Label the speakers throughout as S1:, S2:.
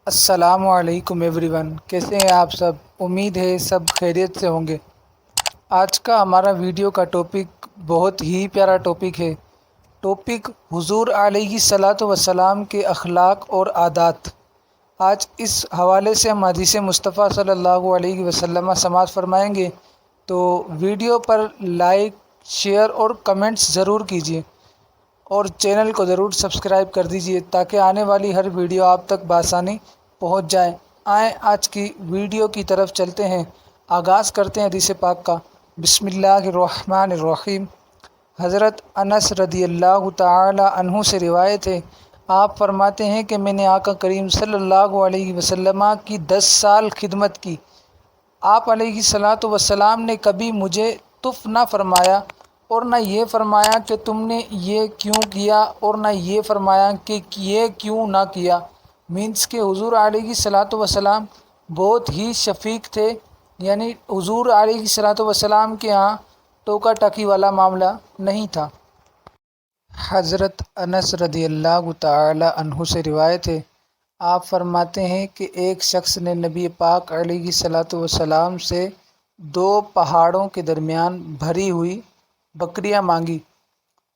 S1: السلام علیکم every one, کیسے ہیں آپ سب؟ امید ہے سب خیریت سے ہوں گے۔ آج کا ہمارا ویڈیو کا ٹاپک بہت ہی پیارا ٹاپک ہے۔ ٹاپک حضور علیہ الصلاۃ والسلام کے اخلاق اور عادات۔ آج اس حوالے سے ہم حدیث مصطفیٰ صلی اللہ علیہ وسلم سماعت فرمائیں گے، تو ویڈیو پر لائک، شیئر اور کمنٹس ضرور کیجیے اور چینل کو ضرور سبسکرائب کر دیجیے تاکہ آنے والی ہر ویڈیو آپ تک بآسانی پہنچ جائے۔ آئیں آج کی ویڈیو کی طرف چلتے ہیں۔ آغاز کرتے ہیں حدیث پاک کا۔ بسم اللہ الرحمن الرحیم۔ حضرت انس رضی اللہ تعالی عنہ سے روایت ہے، آپ فرماتے ہیں کہ میں نے آقا کریم صلی اللہ علیہ وسلم کی 10 سال خدمت کی۔ آپ علیہ الصلاۃ والسلام نے کبھی مجھے تف نہ فرمایا اور نہ یہ فرمایا کہ تم نے یہ کیوں کیا اور نہ یہ فرمایا کہ یہ کیوں نہ کیا۔ مینس کہ حضور علیہ الصلاۃ والسلام بہت ہی شفیق تھے، یعنی حضور علیہ الصلاۃ والسلام کے ہاں ٹوکا ٹاکی والا معاملہ نہیں تھا۔ حضرت انس رضی اللہ تعالی عنہ سے روایت ہے، آپ فرماتے ہیں کہ ایک شخص نے نبی پاک علیہ الصلاۃ والسلام سے 2 پہاڑوں کے درمیان بھری ہوئی بکریاں مانگی،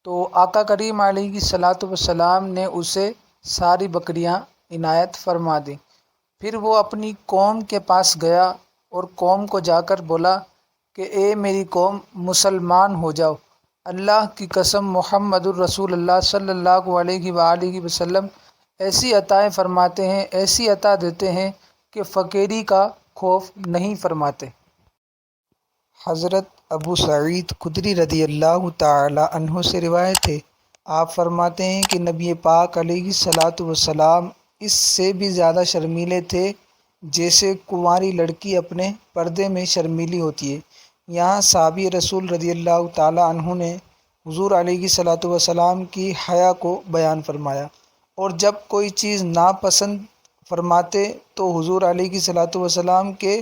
S1: تو آقا کریم علیہ الصلاۃ والسلام نے اسے ساری بکریاں عنایت فرما دیں۔ پھر وہ اپنی قوم کے پاس گیا اور قوم کو جا کر بولا کہ اے میری قوم، مسلمان ہو جاؤ۔ اللہ کی قسم، محمد الرسول اللہ صلی اللہ علیہ وآلہ وسلم ایسی عطائیں فرماتے ہیں، ایسی عطا دیتے ہیں کہ فقیری کا خوف نہیں فرماتے۔ حضرت ابو سعید خدری رضی اللہ تعالی عنہ سے روایت ہے، آپ فرماتے ہیں کہ نبی پاک علیہ الصلاۃ والسلام اس سے بھی زیادہ شرمیلے تھے جیسے کنواری لڑکی اپنے پردے میں شرمیلی ہوتی ہے۔ یہاں صحابی رسول رضی اللہ تعالی عنہ نے حضور علیہ الصلاۃ والسلام کی حیا کو بیان فرمایا، اور جب کوئی چیز ناپسند فرماتے تو حضور علیہ الصلاۃ والسلام کے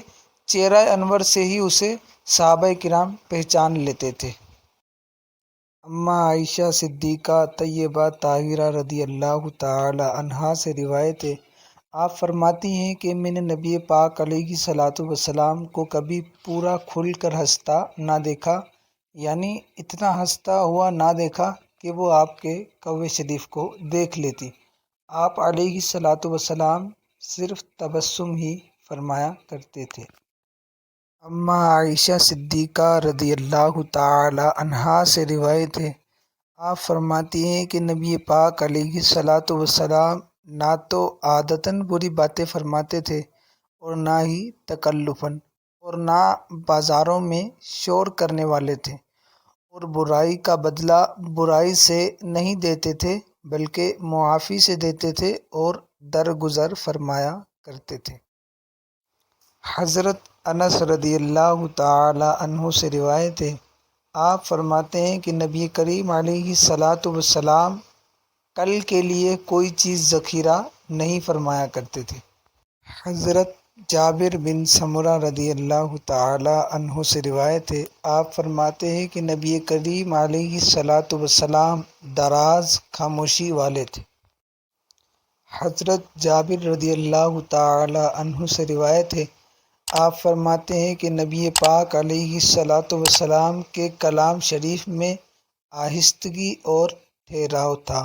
S1: چہرہ انور سے ہی اسے صحابہ کرام پہچان لیتے تھے۔ اماں عائشہ صدیقہ طیبہ طاہرہ رضی اللہ تعالی عنہا سے روایت ہے، آپ فرماتی ہیں کہ میں نے نبی پاک علیہ الصلاۃ والسلام کو کبھی پورا کھل کر ہنستا نہ دیکھا، یعنی اتنا ہنستا ہوا نہ دیکھا کہ وہ آپ کے کوے شریف کو دیکھ لیتی۔ آپ علیہ الصلاۃ والسلام صرف تبسم ہی فرمایا کرتے تھے۔ اماں عائشہ صدیقہ رضی اللہ تعالی عنہا سے روایت ہے، آپ فرماتی ہیں کہ نبی پاک علیہ الصلاۃ والسلام نہ تو عادتاً بری باتیں فرماتے تھے اور نہ ہی تکلفاً، اور نہ بازاروں میں شور کرنے والے تھے، اور برائی کا بدلہ برائی سے نہیں دیتے تھے بلکہ معافی سے دیتے تھے اور درگزر فرمایا کرتے تھے۔ حضرت انس رضی اللہ تعالی عنہ سے روایت ہے، آپ فرماتے ہیں کہ نبی کریم علیہ الصلاۃ والسلام کل کے لیے کوئی چیز ذخیرہ نہیں فرمایا کرتے تھے۔ حضرت جابر بن سمرہ رضی اللہ تعالی عنہ سے روایت ہے، آپ فرماتے ہیں کہ نبی کریم علیہ الصلاۃ والسلام دراز خاموشی والے تھے۔ حضرت جابر رضی اللہ تعالی عنہ سے روایت ہے، آپ فرماتے ہیں کہ نبی پاک علیہ الصلاۃ والسلام کے کلام شریف میں آہستگی اور ٹھہراؤ تھا۔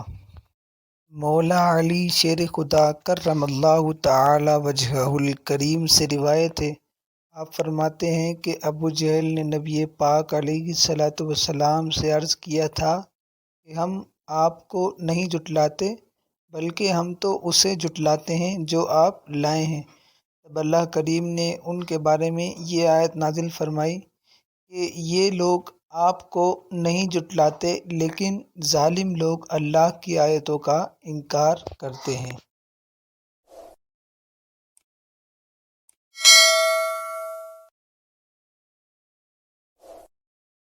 S1: مولا علی شیر خدا کرم اللہ تعالی وجہہ الکریم سے روایت ہے، آپ فرماتے ہیں کہ ابو جہل نے نبی پاک علیہ الصلاۃ والسلام سے عرض کیا تھا کہ ہم آپ کو نہیں جھٹلاتے بلکہ ہم تو اسے جھٹلاتے ہیں جو آپ لائے ہیں۔ تب اللہ کریم نے ان کے بارے میں یہ آیت نازل فرمائی کہ یہ لوگ آپ کو نہیں جھٹلاتے لیکن ظالم لوگ اللہ کی آیتوں کا انکار کرتے ہیں۔